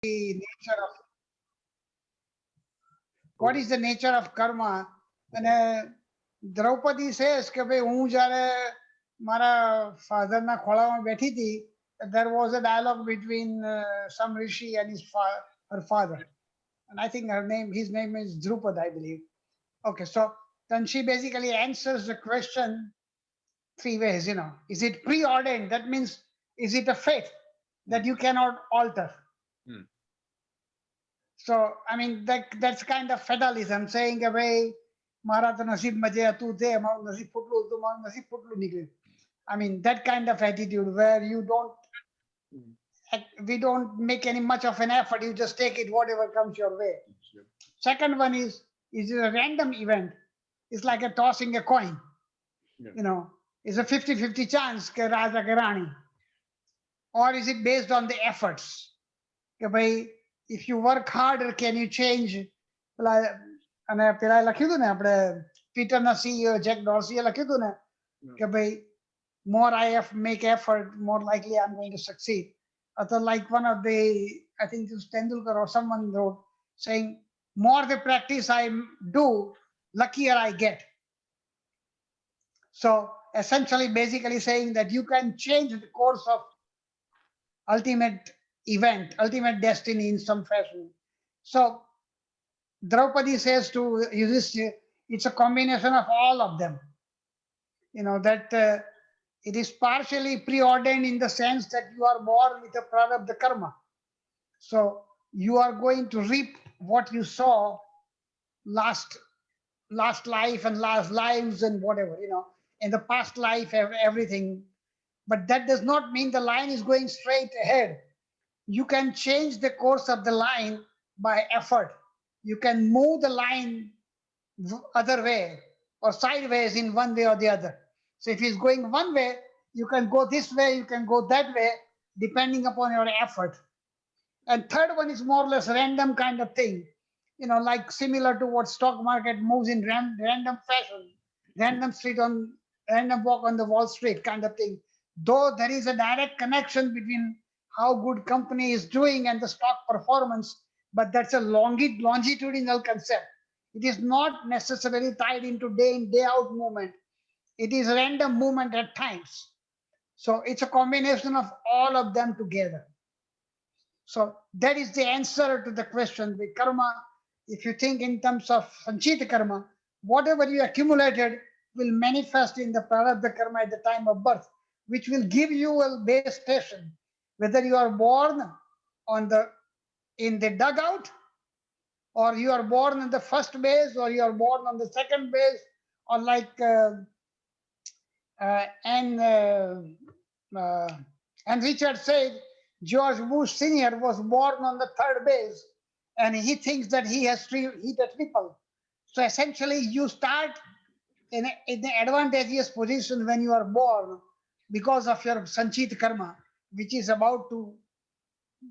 the nature of what is the nature of karma? અને Draupadi says કે ભાઈ હું જ્યારે મારા ફાધરના ખોળામાં બેઠી હતી, there was a dialogue between some rishi and her father, and I think his name is Drupad, I believe. Okay, so then she basically answers the question three ways. Is it preordained? That means, is it a fate that you cannot alter? So I mean that's kind of fatalism, saying કે ભાઈ મારા તો નસીબમાં જે હતું તે મારું નસીબ ફૂટલું હતું, મારું નસીબ ફૂટલું નીકળ્યું. I mean that kind of attitude where we don't make any much of an effort, you just take it whatever comes your way. Second one is it a random event? It's like a tossing a coin. It's a 50-50 chance કે રાજા કે રાણી. Or is it based on the efforts? કે ભાઈ if you work harder, can you change? અને પેલા લખ્યું હતું ને આપણે ટ્વિટરના CEO જેક ડોર્સીએ લખ્યું હતું ને કે ભાઈ more I make effort, more likely I'm going to succeed. Or like one of the, I think it was Tendulkar or someone wrote saying, more the practice I do, luckier I get. So essentially basically saying that you can change the course of ultimate event, ultimate destiny in some fashion. So Draupadi says to Yudhishthira, it's a combination of all of them. That it is partially preordained in the sense that you are born with a prarabdha karma. So you are going to reap what you saw last life and last lives and whatever, in the past life, everything. But that does not mean the line is going straight ahead. You can change the course of the line by effort. You can move the line other way or sideways in one way or the other. So if it's going one way, you can go this way, you can go that way, depending upon your effort. And third one is more or less random kind of thing, like similar to what stock market moves in random fashion, random walk on the Wall Street kind of thing. Though there is a direct connection between how good company is doing and the stock performance, but that's a longitudinal concept. It is not necessarily tied into day in, day out movement. It is random movement at times. So it's a combination of all of them together. So that is the answer to the question. The karma, if you think in terms of sanchita karma, whatever you accumulated will manifest in the prarabdha karma at the time of birth, which will give you a base station, whether you are born in the dugout, or you are born in the first base, or you are born on the second base, or like and Richard said George Bush Sr. was born on the third base, and he thinks that he has hit a triple. So essentially, you start in the advantageous position when you are born because of your sanchita karma, which is about to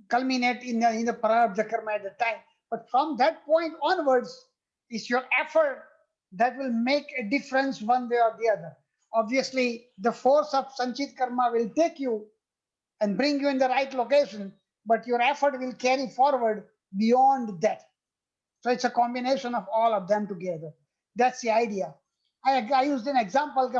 culminate in the prarabdha karma at the time. But from that point onwards, it's your effort that will make a difference one way or the other. Obviously, the force of sanchita karma will take you and bring you in the right location, but your effort will carry forward beyond that. So it's a combination of all of them together. That's the idea. I used an example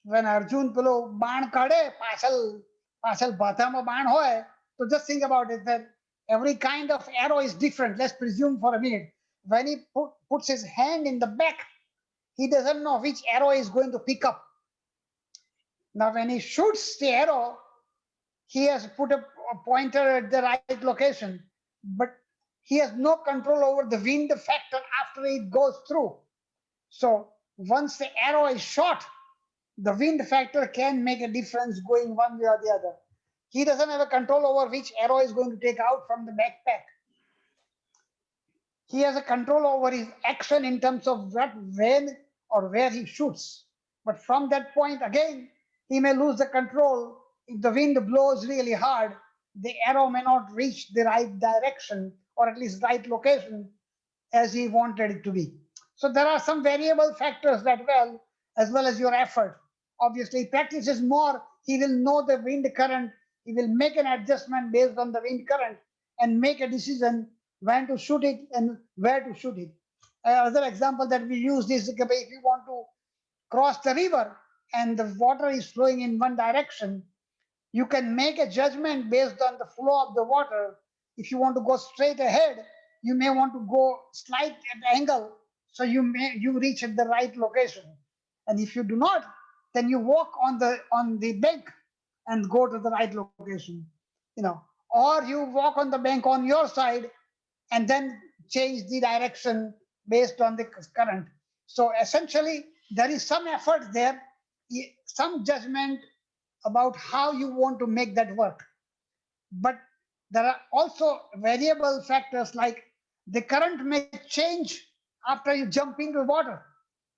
when Arjun પેલો બાણ કાઢે પાછળ ભાથામાં બાણ હોય, so just think about it, that every kind of arrow is different. Let's presume for a minute, when he puts his hand in the back, he doesn't know which arrow is going to pick up. Now when he shoots the arrow, he has put a pointer at the right location, but he has no control over the wind factor after it goes through. So once the arrow is shot, the wind factor can make a difference going one way or the other. He doesn't have a control over which arrow is going to take out from the backpack. He has a control over his action in terms of when or where he shoots. But from that point again, he may lose the control. If the wind blows really hard, the arrow may not reach the right direction, or at least right location as he wanted it to be. So there are some variable factors that as well as your effort. Obviously, practices more, he will know the wind current he will make an adjustment based on the wind current and make a decision when to shoot it and where to shoot it. Another example that we use is if you want to cross the river and the water is flowing in one direction, you can make a judgment based on the flow of the water. If you want to go straight ahead, you may want to go slight at angle, so you reach at the right location. And if you do not, then you walk on the bank and go to the right location. You know, or you walk on the bank on your side and then change the direction based on the current. So essentially, there is some effort there, some judgment about how you want to make that work. But there are also variable factors like the current may change after you jump into water.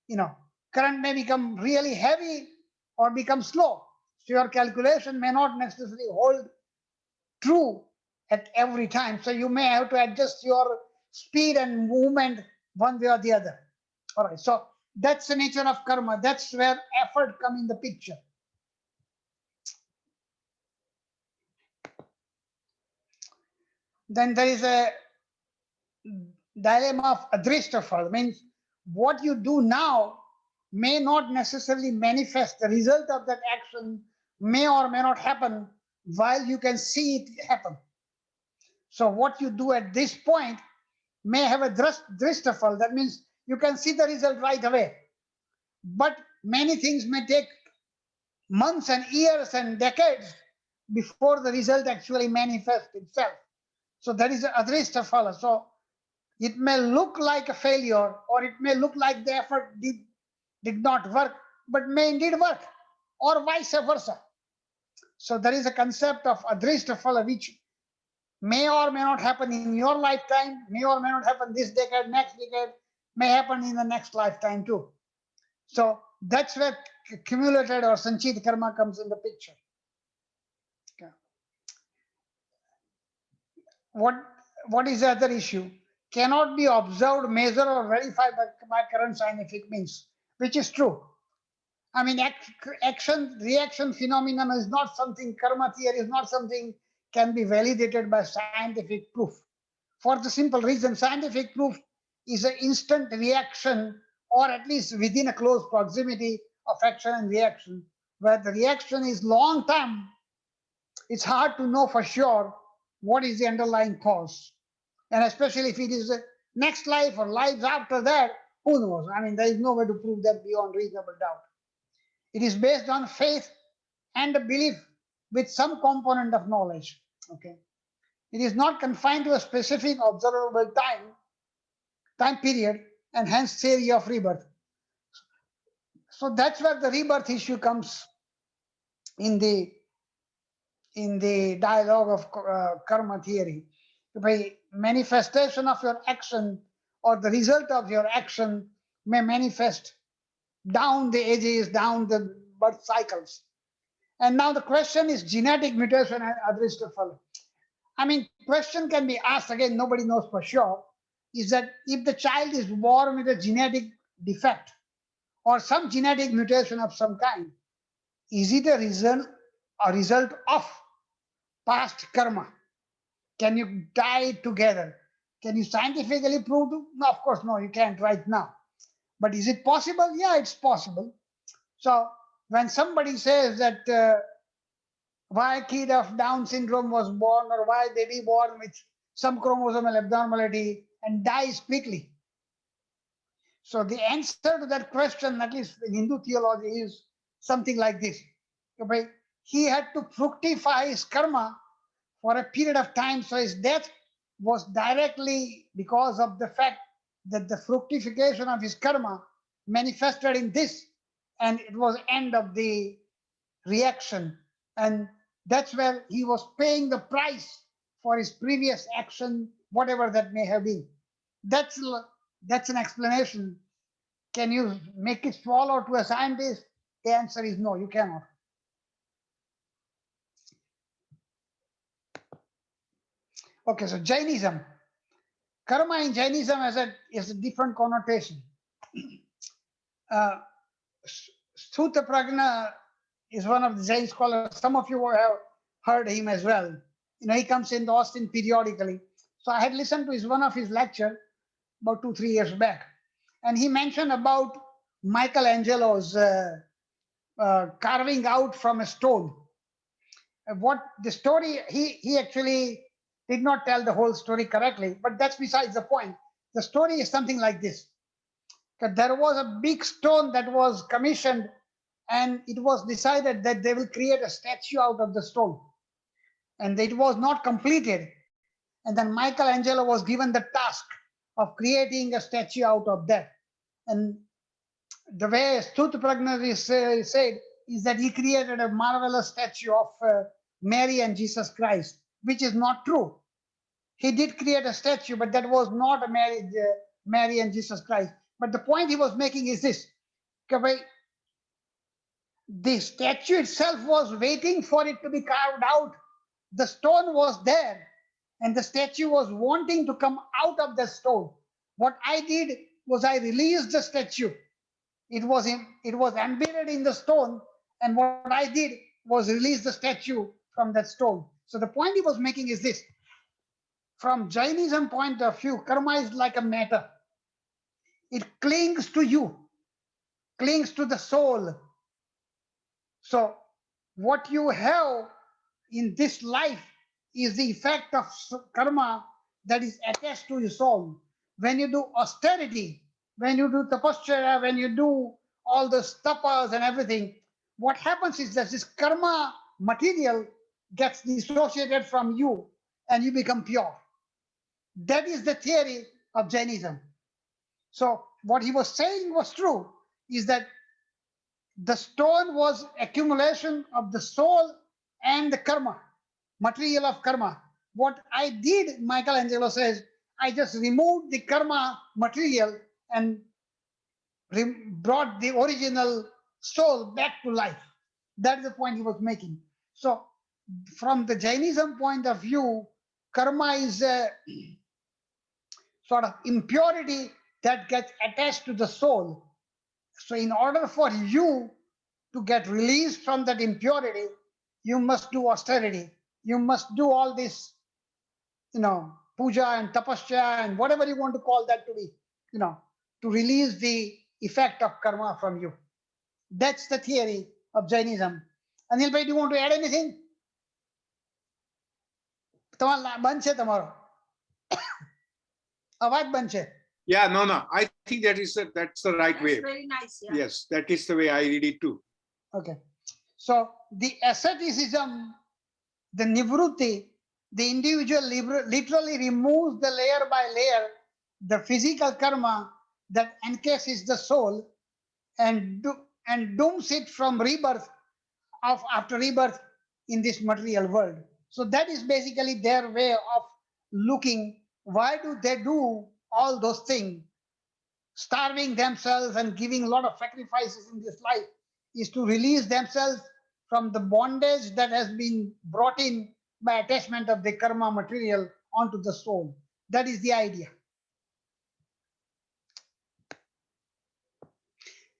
You know, current may become really heavy or become slow. So your calculation may not necessarily hold true at every time. So you may have to adjust your speed and movement one way or the other. All right. So that's the nature of karma. That's where effort come in the picture. Then there is a dilemma of adrishtafal, means what you do now may not necessarily manifest. The result of that action may or may not happen while you can see it happen. So what you do at this point may have a drishtafal. That means you can see the result right away. But many things may take months and years and decades before the result actually manifests itself. So that is adrishtafala. So it may look like a failure, or it may look like the effort did not work, but may indeed work, or vice versa. So there is a concept of adrishtafala which may or may not happen in your lifetime, may or may not happen this decade, next decade, may happen in the next lifetime too. So that's where cumulated or sanchit karma comes in the picture. Okay. What is the other issue? Cannot be observed, measured, or verified by current scientific means, which is true. I mean, action reaction phenomenon is not something, karma theory is not something can be validated by scientific proof. For the simple reason, scientific proof is an instant reaction, or at least within a close proximity of action and reaction. Where the reaction is long term, it's hard to know for sure what is the underlying cause. And especially if it is the next life or lives after that, who knows? I mean, there is no way to prove that beyond reasonable doubt. It is based on faith and a belief with some component of knowledge. Okay. It is not confined to a specific observable time period, and hence theory of rebirth. So that's where the rebirth issue comes in the dialogue of karma theory. By manifestation of your action or the result of your action may manifest down the ages, down the birth cycles. And now the question is genetic mutation and adrishtafal. I mean, question can be asked, again, nobody knows for sure, is that if the child is born with a genetic defect or some genetic mutation of some kind, is it a result of past karma? Can you tie it together? Can you scientifically prove to? No, of course, no, you can't right now. But is it possible? Yeah, it's possible. So when somebody says that why a kid of Down syndrome was born, or why baby born with some chromosomal abnormality and dies quickly. So the answer to that question, at least in Hindu theology, is something like this. Okay? He had to fructify his karma for a period of time, so his death was directly because of the fact that the fructification of his karma manifested in this, and it was end of the reaction. And that's where he was paying the price for his previous action, whatever that may have been. That's an explanation. Can you make it swallow to a scientist? The answer is no, you cannot. Okay, so Jainism. Karma in Jainism is a different connotation. Sthutta Prajna is one of the Jain scholars. Some of you have heard him as well. He comes in Austin periodically. So I had listened to one of his lecture about 2 3 years back, and he mentioned about Michelangelo's carving out from a stone. What the story, he actually did not tell the whole story correctly, but that's besides the point. The story is something like this: that there was a big stone that was commissioned, and it was decided that they will create a statue out of the stone, and it was not completed. And then Michelangelo was given the task of creating a statue out of that. And the way Stutt is said is that he created a marvelous statue of Mary and Jesus Christ, which is not true. He did create a statue, but that was not a Mary and Jesus Christ. But the point he was making is this: the statue itself was waiting for it to be carved out. The stone was there, and the statue was wanting to come out of the stone. What I did was I released the statue. It was embedded in the stone, and what I did was release the statue from that stone. So the point he was making is this: from Jainism point of view, karma is like a matter. It clings to you, clings to the soul. So what you have in this life is the effect of karma that is attached to your soul. When you do austerity, when you do tapasya, when you do all the tapas and everything, what happens is that this karma material gets dissociated from you and you become pure. That is the theory of Jainism. So what he was saying was true, is that the stone was accumulation of the soul and the karma, material of karma. What I did, Michelangelo says, I just removed the karma material and brought the original soul back to life. That's the point he was making. So from the Jainism point of view, karma is a sort of impurity that gets attached to the soul. So in order for you to get released from that impurity, you must do austerity. You must do all this, puja and tapasya and whatever you want to call that to be, to release the effect of karma from you. That's the theory of Jainism. Anil bhai, do you want to add anything? બંધ છે તમારો અવાજ બંધ છે. Yeah, no. I think that's the right way. Very nice. Yeah. Yes, that is the way I read it too. Okay. So the asceticism, the nivrutti, the individual literally removes the layer by layer the physical karma that encases the soul and dooms it from rebirth after rebirth in this material world. So that is basically their way of looking. Why do they do all those things? Starving themselves and giving a lot of sacrifices in this life is to release themselves from the bondage that has been brought in by attachment of the karma material onto the soul. That is the idea.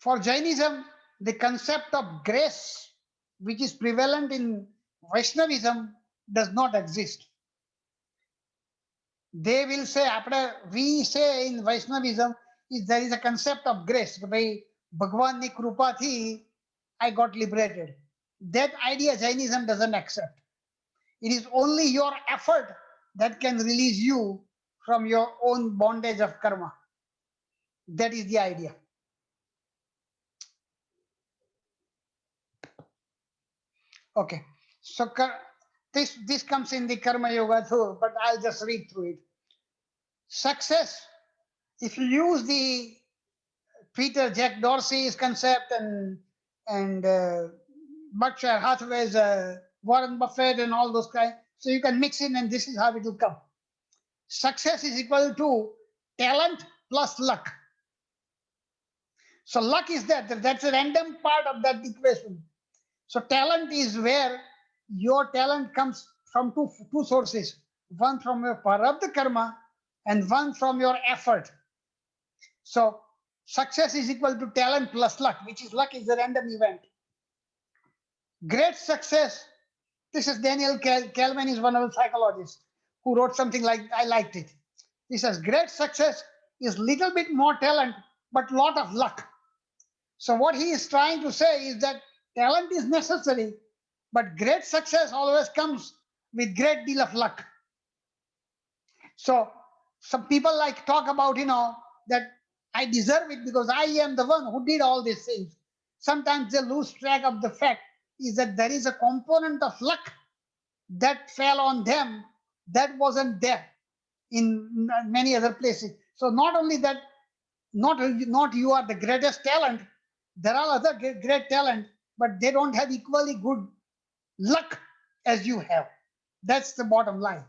For Jainism, the concept of grace, which is prevalent in Vaishnavism, does not exist. They will say, we say in Vaishnavism, is there is a concept of grace. Bhagwan ni krupa thi, I got liberated. That idea Jainism doesn't accept. It is only your effort that can release you from your own bondage of karma. That is the idea. Okay, so this comes in the Karma Yoga too, but I'll just read through it. Success, if you use the Peter Jack Dorsey's concept and Berkshire Hathaway's Warren Buffett and all those guys, so you can mix in and this is how it will come. Success is equal to talent plus luck. So luck is that's a random part of that equation. So talent is where your talent comes from two sources. One from your prarabdha karma and one from your effort. So success is equal to talent plus luck, which is luck is a random event. Great success This is Daniel Kelvin is one of the psychologists who wrote something like, I liked it. He says, great success is little bit more talent, but lot of luck. So what he is trying to say is that talent is necessary, but great success always comes with great deal of luck. So some people like talk about, that I deserve it because I am the one who did all these things. Sometimes they lose track of the fact is that there is a component of luck that fell on them that wasn't there in many other places. So not only that, not you are the greatest talent, there are other great talent, but they don't have equally good luck as you have. That's the bottom line.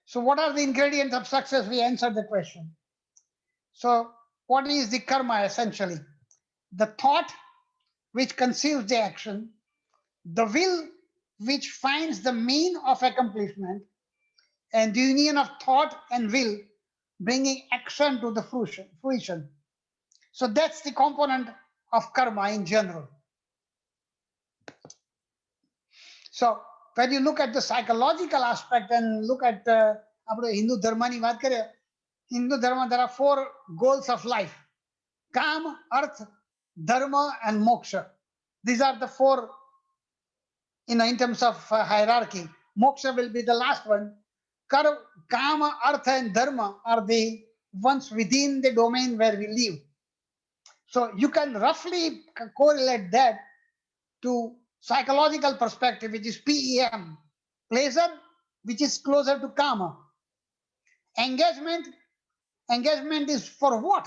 So what are the ingredients of success? We answered the question. So what is the karma essentially? The thought which conceives the action, the will which finds the mean of accomplishment, and the union of thought and will bringing action to the fruition. So that's the component of karma in general. So when you look at the psychological aspect and look at Hindu dharma ની વાત કરીએ, Hindu dharma, there are 4 goals of life: Kam, Arth, Dharma, and Moksha. These are the 4, in terms of hierarchy. Moksha will be the last one. Kama, Artha, and Dharma are the ones within the domain where we live. So you can roughly correlate that to psychological perspective, which is PEM, pleasure, which is closer to Kama. Engagement is for what?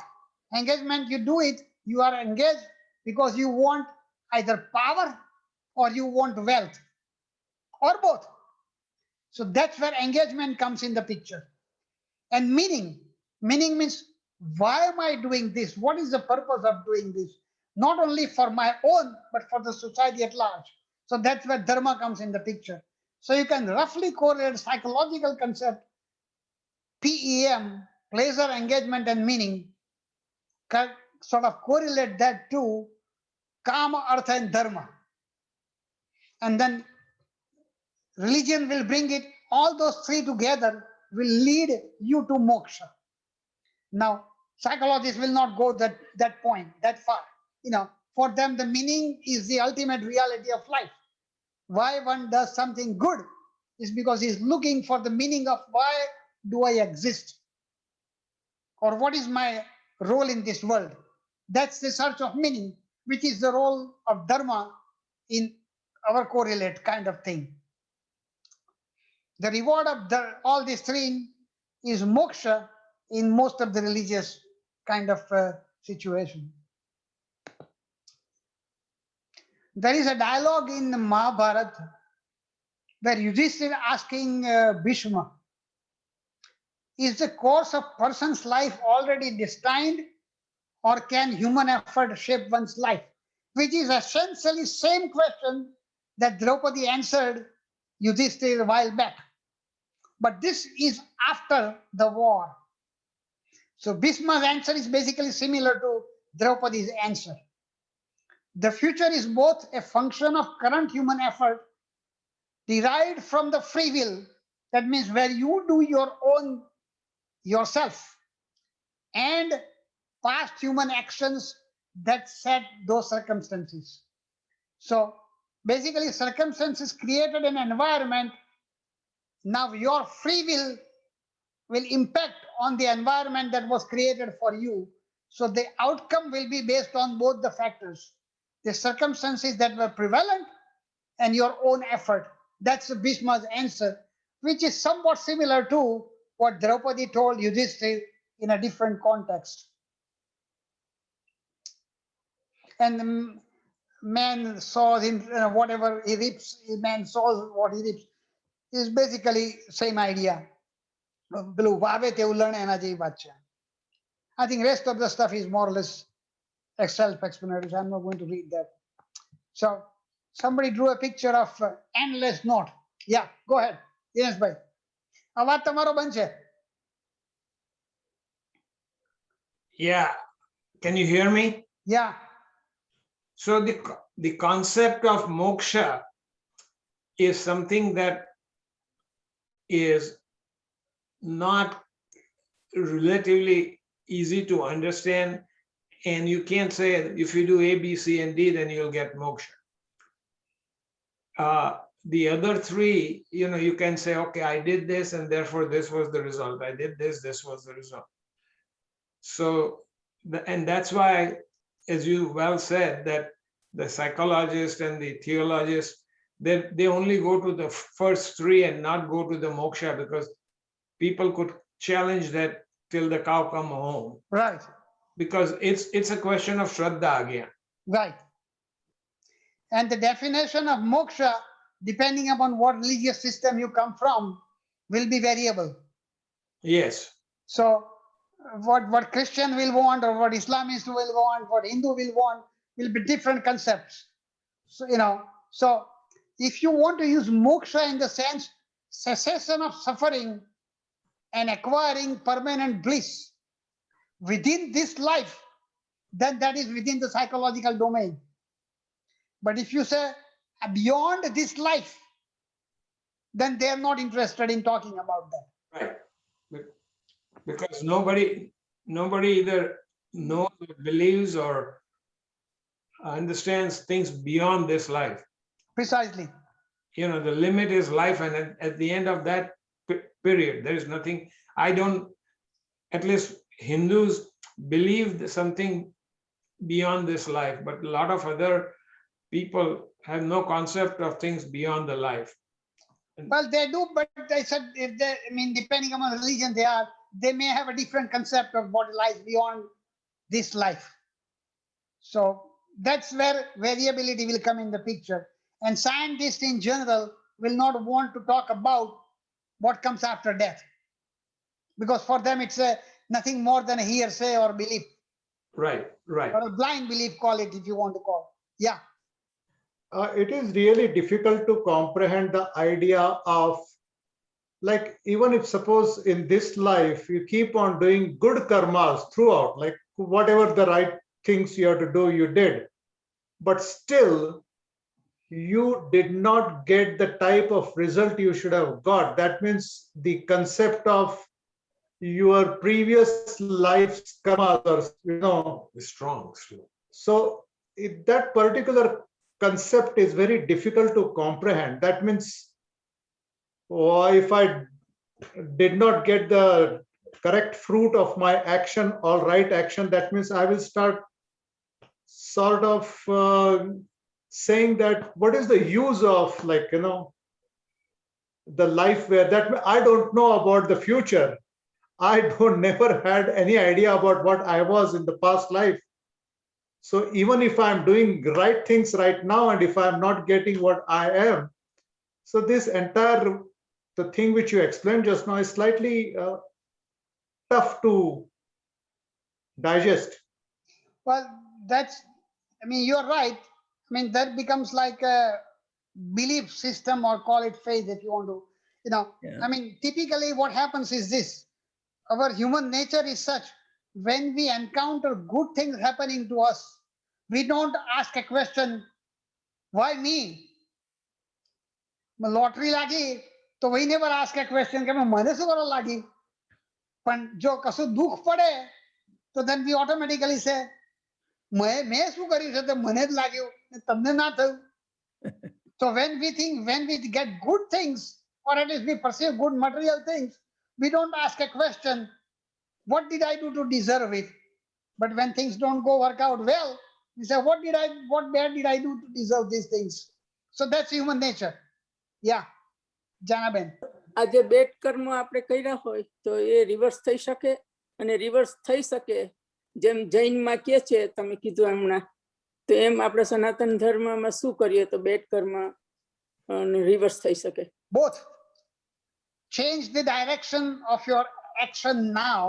Engagement, you do it, you are engaged because you want either power or you want wealth or both. So that's where engagement comes in the picture. And meaning means, why am I doing this? What is the purpose of doing this? Not only for my own, but for the society at large. So that's where dharma comes in the picture. So you can roughly correlate psychological concept, PEM, pleasure, engagement, and meaning, sort of correlate that to kama, artha, and dharma. And then religion will bring it, all those 3 together will lead you to moksha. Now, psychologists will not go that point, that far. For them, the meaning is the ultimate reality of life. Why one does something good is because he's looking for the meaning of why do I exist? Or what is my role in this world? That's the search of meaning, which is the role of dharma in our correlate kind of thing. The reward of all these 3 is moksha in most of the religious kind of situation. There is a dialogue in Mahabharata where Yudhishthira asking Bhishma, is the course of person's life already destined, or can human effort shape one's life? Which is essentially same question that Draupadi answered Yudhishthira a while back. But this is after the war. So Bhishma's answer is basically similar to Draupadi's answer. The future is both a function of current human effort derived from the free will, that means where you do your own yourself, and past human actions that set those circumstances. So basically circumstances created an environment. Now your free will impact on the environment that was created for you. So the outcome will be based on both the factors, the circumstances that were prevalent and your own effort. That's Bhishma's answer, which is somewhat similar to what Draupadi told Yudhishthira in a different context. And the man sows in whatever he reaps, man sows what he reaps, is basically same idea. I think rest of the stuff is more or less self-explanatory. So I'm not going to read that. So somebody drew a picture of endless knot. Yeah, go ahead. Yes, bhai. અવાજ તમારો બંધ છે. Yeah, can you hear me? Yeah. So the concept of moksha is something that is not relatively easy to understand, and you can't say if you do A, B, C, and D, then you'll get moksha. The other three, you can say, okay, I did this, and therefore this was the result. I did this, this was the result. So, and that's why, as you well said, that the psychologist and the theologist, they only go to the first three and not go to the moksha, because people could challenge that till the cow come home, Right, because it's a question of shraddha again. right. And the definition of moksha, depending upon what religious system you come from, will be variable. Yes, So what Christian will want, or what Islamist will want, what Hindu will want, will be different concepts. So, so if you want to use moksha in the sense cessation of suffering and acquiring permanent bliss within this life, then that is within the psychological domain. But if you say beyond this life, then they are not interested in talking about that. right. Because nobody either knows or believes or understands things beyond this life. Precisely. The limit is life, and at the end of that period, there is nothing. At least Hindus believe something beyond this life, but a lot of other people have no concept of things beyond the life. Well, they do, but I said, depending on religion they may have a different concept of what lies beyond this life. So that's where variability will come in the picture. And scientists in general will not want to talk about what comes after death, because for them it's nothing more than a hearsay or belief. Right. Or a blind belief, call it, if you want to call. Yeah. It is really difficult to comprehend the idea of, like, even if suppose in this life you keep on doing good karmas throughout, like whatever the right things you have to do, you did, but still you did not get the type of result you should have got. That means the concept of your previous life's karmas, or Strong. so that particular concept is very difficult to comprehend. That means, if I did not get the correct fruit of my action or right action, that means I will start sort of saying that what is the use of, the life where that I don't know about the future. I don't never had any idea about what I was in the past life. So even if I'm doing right things right now, and if I'm not getting what I am, so this entire, the thing which you explained just now is slightly tough to digest. Well, you're right. That becomes like a belief system, or call it faith if you want to. Yeah. Typically what happens is this. Our human nature is such, when we encounter good things happening to us, we don't ask a question, why me? Lottery lagi, so we never ask a question, કે મને શું કરવા લાગી? પણ જો કશું દુઃખ પડે, તો then we automatically say, મેં શું કર્યું છે તો મને જ લાગ્યું, તમને ના થયું. So when we get good things, or at least we perceive good material things, we don't ask a question, what did I do to deserve it? But when things don't work out well, we say, what bad did I do to deserve these things? So that's human nature. Yeah, Janaben. આજે bed કર્મ આપણે કર્યા હોય તો એ reverse થઈ શકે, અને reverse થઈ શકે જેમ જૈનમાં કે છે, તમે કીધું હમણાં, તો એમ આપણે સનાતન ધર્મમાં શું કરીએ તો બેડ કર્મ રિવર્સ થઈ શકે? Both. Change the direction of your action now,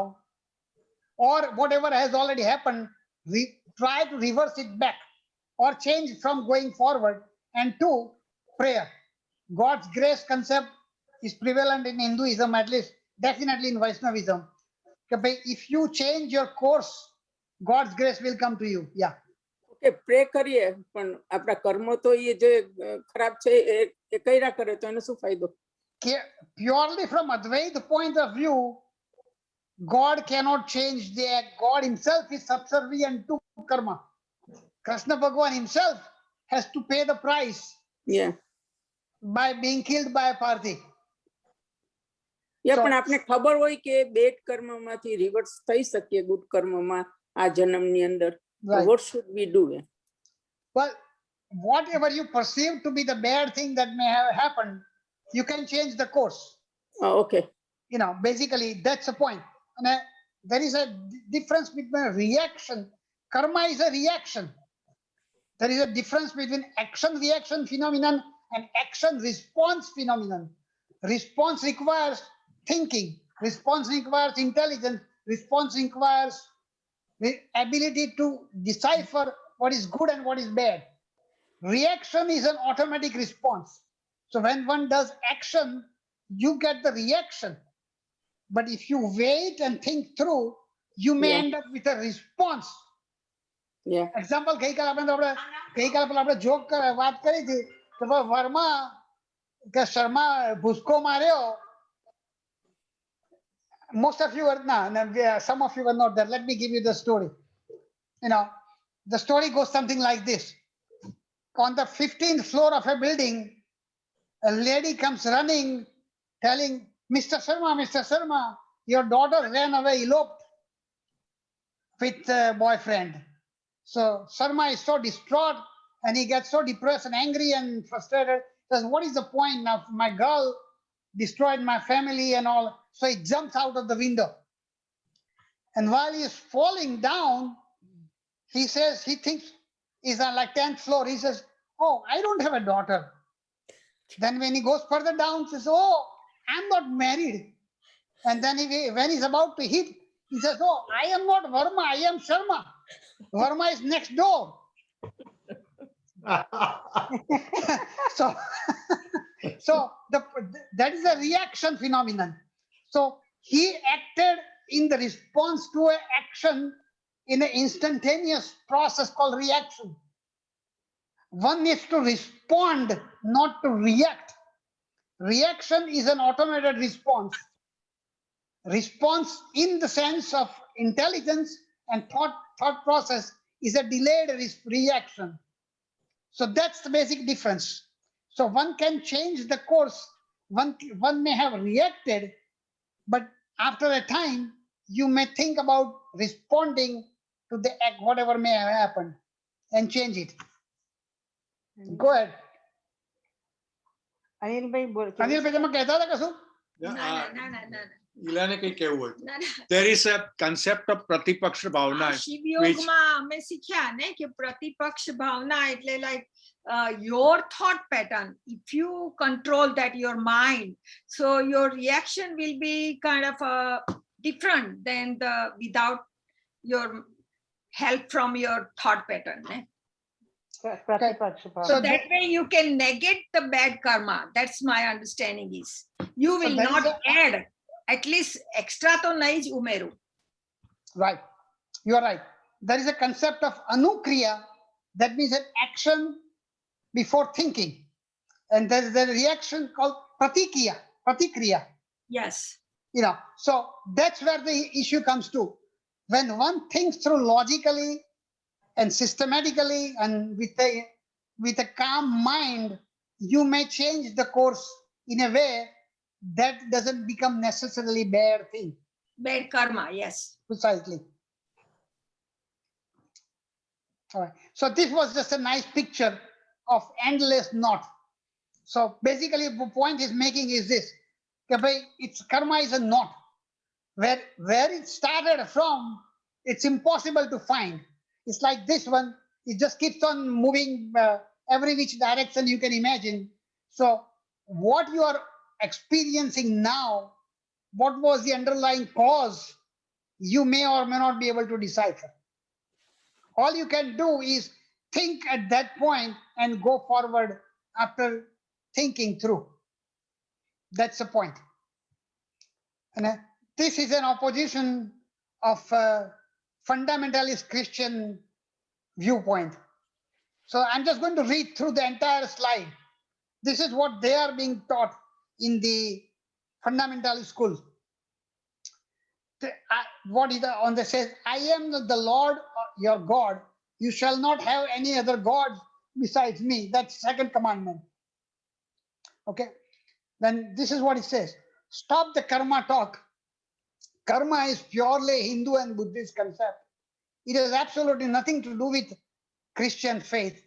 or whatever has already happened, try to reverse it back, or change from going forward. And two, prayer. God's grace concept is prevalent in Hinduism, at least definitely in Vaishnavism. If you change your course, God's grace will come to you. Yeah. Okay pray કરીએ પણ આપણા કર્મો તો એ જે ખરાબ છે એ કર્યા કરે તો એનો શું ફાયદો? Purely from Advaita point of view, God cannot change the act. God himself is subservient to karma. Krishna Bhagavan himself has to pay the price yeah by being killed by a Parthi. Yeah So- પણ આપણે ખબર હોય કે bed કર્મમાંથી reverse થઈ શકીએ good કર્મમાં આ જન્મની અંદર. Right. What should we do? Well, whatever you perceive to be the bad thing that may have happened, you can change the course. Okay You know, basically that's the point. And there is a difference between reaction. Karma is a reaction. There is a difference between action reaction phenomenon and action response phenomenon. Response requires thinking, response requires intelligence, response requires the ability to decipher what is good and what is bad. Reaction is an automatic response. So when one does action, you get the reaction. But if you wait and think through, you may Yeah. end up with a response. Yeah example ગઈકાલે આપણે joke વાત કરી હતી કે ભાઈ વર્મા કે શર્મા ભૂસકો માર્યો. Most of you are some of you were not there. Let me give you the story. You know, the story goes something like this. On the 15th floor of a building, a lady comes running telling, Mr. Sharma, your daughter ran away, eloped with a boyfriend. So Sharma is so distraught and he gets so depressed and angry and frustrated. Says, what is the point now? My girl destroyed my family and all. So he jumps out of the window. And while he is falling down, he says, he thinks he's on like 10th floor. He says, oh, I don't have a daughter. Then when he goes further down, he says, oh, I'm not married. And then when he's about to hit, he says, oh, I am not Verma, I am Sharma. Verma is next door. So, so that is a reaction phenomenon. So he acted in the response to an action in an instantaneous process called reaction. One needs to respond, not to react. Reaction is an automated response. Response in the sense of intelligence and thought process is a delayed reaction. So that's the basic difference. So one can change the course. One may have reacted, but after a time, you may think about responding to the act, whatever may have happened, and change it. Go ahead. અનિલભાઈ બોલ અનિલ ભાઈ તમે કહેતા હતા કશું? ઈલાને કઈ કહેવું હોય? ના, ના. There is a concept of પ્રતિપક્ષ ભાવના. આ શિવયોગમાં અમે શીખ્યા ને કે પ્રતિપક્ષ ભાવના એટલે like your thought pattern, if you control that your mind, so your reaction will be kind of different than the without your help from your thought pattern. પ્રતિપક્ષ ભાવ So that way you can negate the bad karma. That's my understanding is. You will there not is add, at least extra to nahi જ ઉમેરું. Right. You are right. There is a concept of anukriya, that means an action before thinking. And there is a reaction called pratikriya. Yes. You know, so that's where the issue comes to. When one thinks through logically and systematically and with a calm mind, you may change the course in a way that doesn't become necessarily bad thing. Bad karma, yes. Precisely. All right. So this was just a nice picture of endless knot. So basically the point he's making is this. It's karma is a knot. Where it started from, it's impossible to find. It's like this one, it just keeps on moving every which direction you can imagine. So what you are experiencing now, what was the underlying cause, you may or may not be able to decipher. All you can do is think at that point and go forward after thinking through. That's the point. And this is an opposition of fundamentalist Christian viewpoint. So I'm just going to read through the entire slide. This is what they are being taught in the fundamental school. What is the on the says, I am the Lord your God. You shall not have any other gods besides me. That's second commandment. Okay. Then this is what it says. Stop the karma talk. Karma is purely Hindu and Buddhist concept. It has absolutely nothing to do with Christian faith.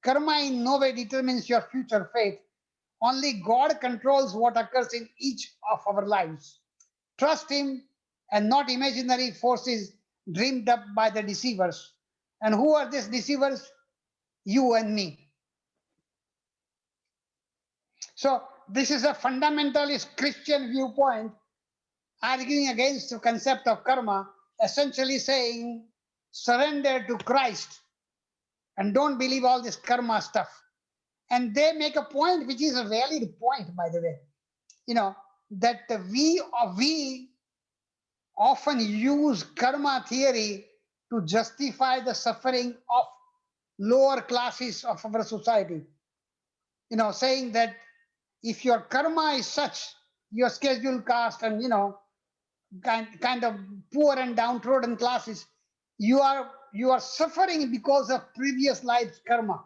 Karma in no way determines your future fate. Only God controls what occurs in each of our lives. Trust Him and not imaginary forces dreamed up by the deceivers. And who are these deceivers? You and me. So this is a fundamentalist Christian viewpoint arguing against the concept of karma, essentially saying surrender to Christ and don't believe all this karma stuff. And they make a point which is a valid point, by the way, that we often use karma theory to justify the suffering of lower classes of our society. Saying that if your karma is such, your scheduled caste and kind of poor and downtrodden classes, you are suffering because of previous life's karma.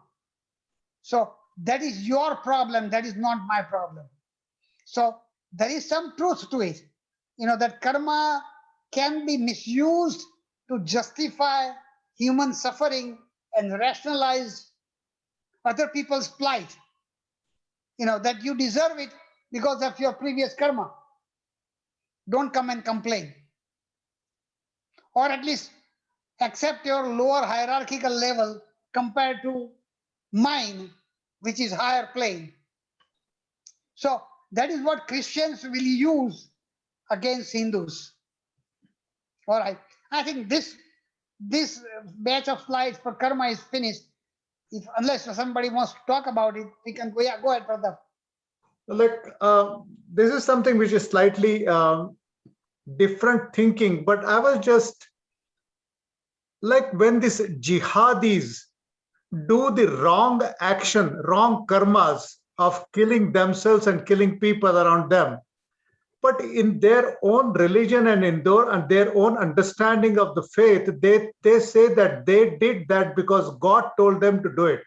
So that is your problem. That is not my problem. So there is some truth to it, that karma can be misused to justify human suffering and rationalize other people's plight. That you deserve it because of your previous karma. Don't come and complain. Or at least accept your lower hierarchical level compared to mine, which is higher plane. So that is what Christians will use against Hindus. All right. I think this batch of slides for karma is finished. Unless somebody wants to talk about it, we can go. Yeah, go ahead, brother. Like this is something which is slightly different thinking, but I was just like, when these jihadis do the wrong action, wrong karmas of killing themselves and killing people around them, but in their own religion and in their own understanding of the faith, they say that they did that because God told them to do it.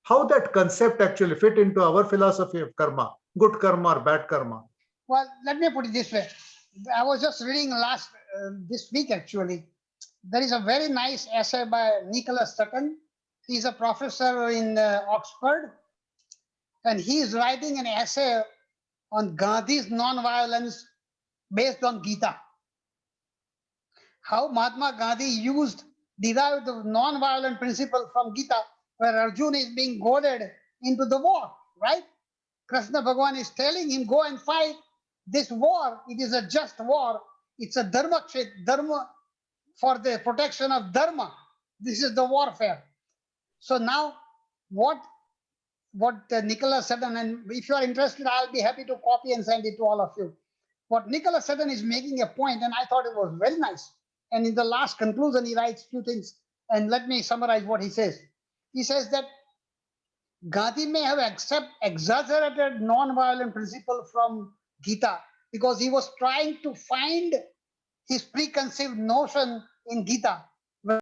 How that concept actually fit into our philosophy of karma, good karma or bad karma? Well, let me put it this way. I was just reading this week actually. There is a very nice essay by Nicholas Sutton. He's a professor in Oxford, and he is writing an essay on Gandhi's non-violence based on Gita. How Mahatma Gandhi derived the non-violent principle from Gita, where Arjuna is being goaded into the war, right? Krishna Bhagavan is telling him, go and fight this war. It is a just war. It's a dharma for the protection of dharma. This is the warfare. So now what Nicholas Sutton, and if you are interested, I'll be happy to copy and send it to all of you. What Nicholas Sutton is making a point, and I thought it was very nice. And in the last conclusion, he writes a few things. And let me summarize what he says. He says that Gandhi may have exaggerated non-violent principle from Gita because he was trying to find his preconceived notion in Gita